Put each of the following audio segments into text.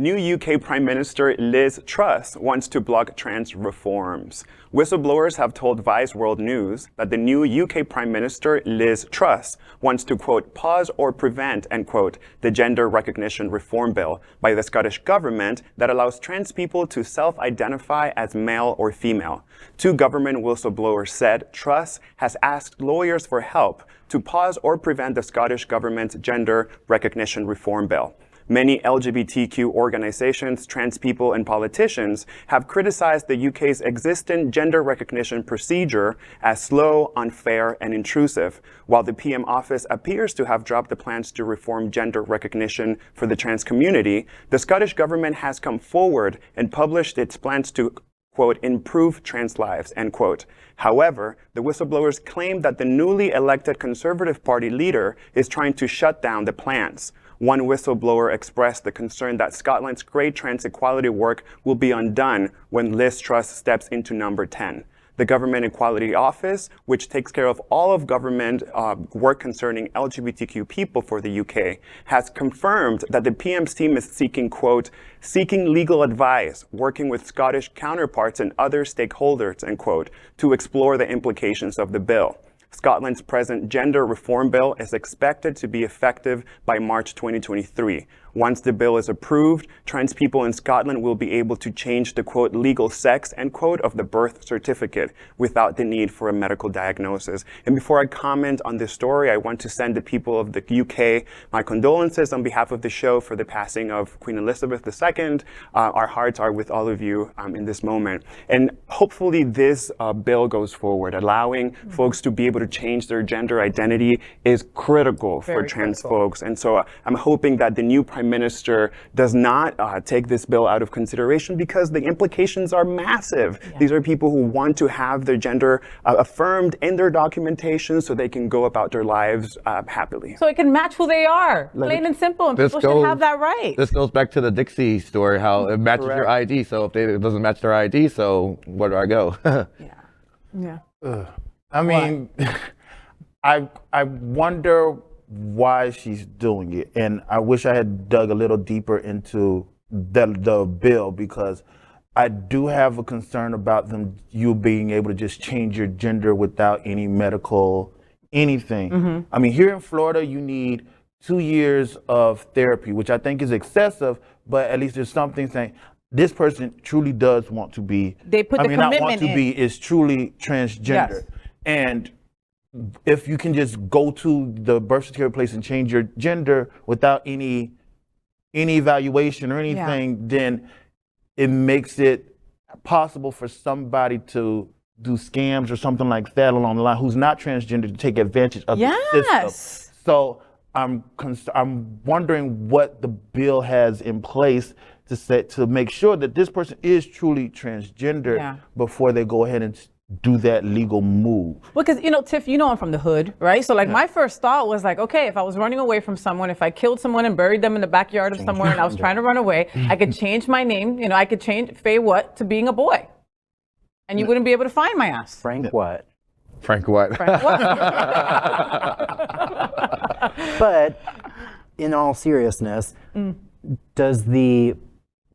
New UK Prime Minister Liz Truss wants to block trans reforms. Whistleblowers have told Vice World News that the new UK Prime Minister Liz Truss wants to, quote, pause or prevent, end quote, the gender recognition reform bill by the Scottish government that allows trans people to self-identify as male or female. Two government whistleblowers said Truss has asked lawyers for help to pause or prevent the Scottish government's gender recognition reform bill. Many LGBTQ organizations, trans people, and politicians have criticized the UK's existing gender recognition procedure as slow, unfair, and intrusive. While the PM office appears to have dropped the plans to reform gender recognition for the trans community, the Scottish government has come forward and published its plans to, quote, improve trans lives, end quote. However, the whistleblowers claim that the newly elected Conservative Party leader is trying to shut down the plans. One whistleblower expressed the concern that Scotland's great trans equality work will be undone when Liz Truss steps into number 10. The Government Equality Office, which takes care of all of government work concerning LGBTQ people for the UK, has confirmed that the PM's team is seeking, quote, seeking legal advice, working with Scottish counterparts and other stakeholders, end quote, to explore the implications of the bill. Scotland's present gender reform bill is expected to be effective by March 2023. Once the bill is approved, trans people in Scotland will be able to change the, quote, legal sex, end quote, of the birth certificate without the need for a medical diagnosis. And before I comment on this story, I want to send the people of the UK my condolences on behalf of the show for the passing of Queen Elizabeth II. Our hearts are with all of you in this moment. And hopefully this bill goes forward. Allowing folks to be able to change their gender identity is critical for trans folks. And so I'm hoping that the new Prime Minister does not take this bill out of consideration because the implications are massive. Yeah. These are people who want to have their gender affirmed in their documentation so they can go about their lives happily. So it can match who they are, plain and simple, and people should have that right. This goes back to the Dixie story, how it matches your ID. So if it doesn't match their ID, so where do I go? I mean, I wonder why she's doing it, and I wish I had dug a little deeper into the bill, because I do have a concern about you being able to just change your gender without any medical anything. I mean, here in Florida, you need 2 years of therapy, which I think is excessive, but at least there's something saying this person truly does want to be. They put the commitment in. Not want to be, is truly transgender. Yes. And if you can just go to the birth certificate place and change your gender without any evaluation or anything, then it makes it possible for somebody to do scams or something like that along the line who's not transgender to take advantage of the system. So I'm wondering what the bill has in place to make sure that this person is truly transgender before they go ahead and do that legal move. Because, Tiff, I'm from the hood, right? So my first thought was like, okay, if I was running away from someone, if I killed someone and buried them in the backyard of somewhere and I was trying to run away, I could change my name, I could change Fay What to being a boy. And you wouldn't be able to find my ass. Frank what? Frank what? Frank what? But in all seriousness, does the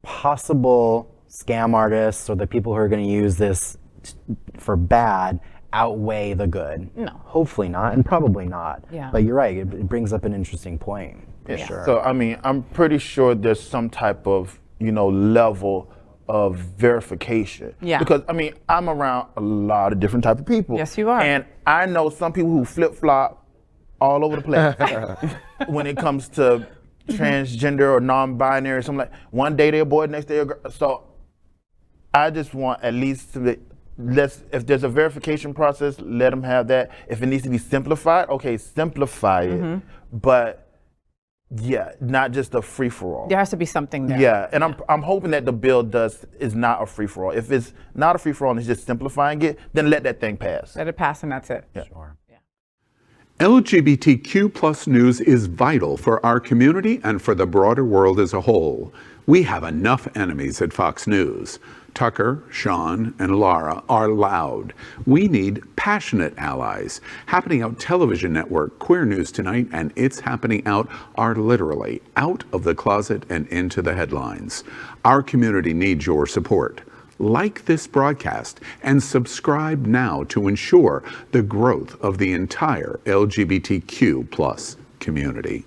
possible scam artists or the people who are going to use this for bad outweigh the good? No. Hopefully not, and probably not. Yeah. But you're right, it brings up an interesting point. For sure. So, I mean, I'm pretty sure there's some type of, level of verification. Yeah. Because, I mean, I'm around a lot of different type of people. Yes, you are. And I know some people who flip-flop all over the place when it comes to transgender or non-binary or something like. One day they're a boy, next day they're a girl. So I just want at least if there's a verification process, let them have that. If it needs to be simplified, okay, simplify it. But not just a free for all. There has to be something there. Yeah, and I'm hoping that the bill is not a free for all. If it's not a free for all and it's just simplifying it, then let that thing pass. Let it pass and that's it. Sure. LGBTQ plus news is vital for our community and for the broader world as a whole. We have enough enemies at Fox News. Tucker, Sean, and Laura are loud. We need passionate allies. Happening Out Television Network, Queer News Tonight, and It's Happening Out are literally out of the closet and into the headlines. Our community needs your support. Like this broadcast and subscribe now to ensure the growth of the entire LGBTQ plus community.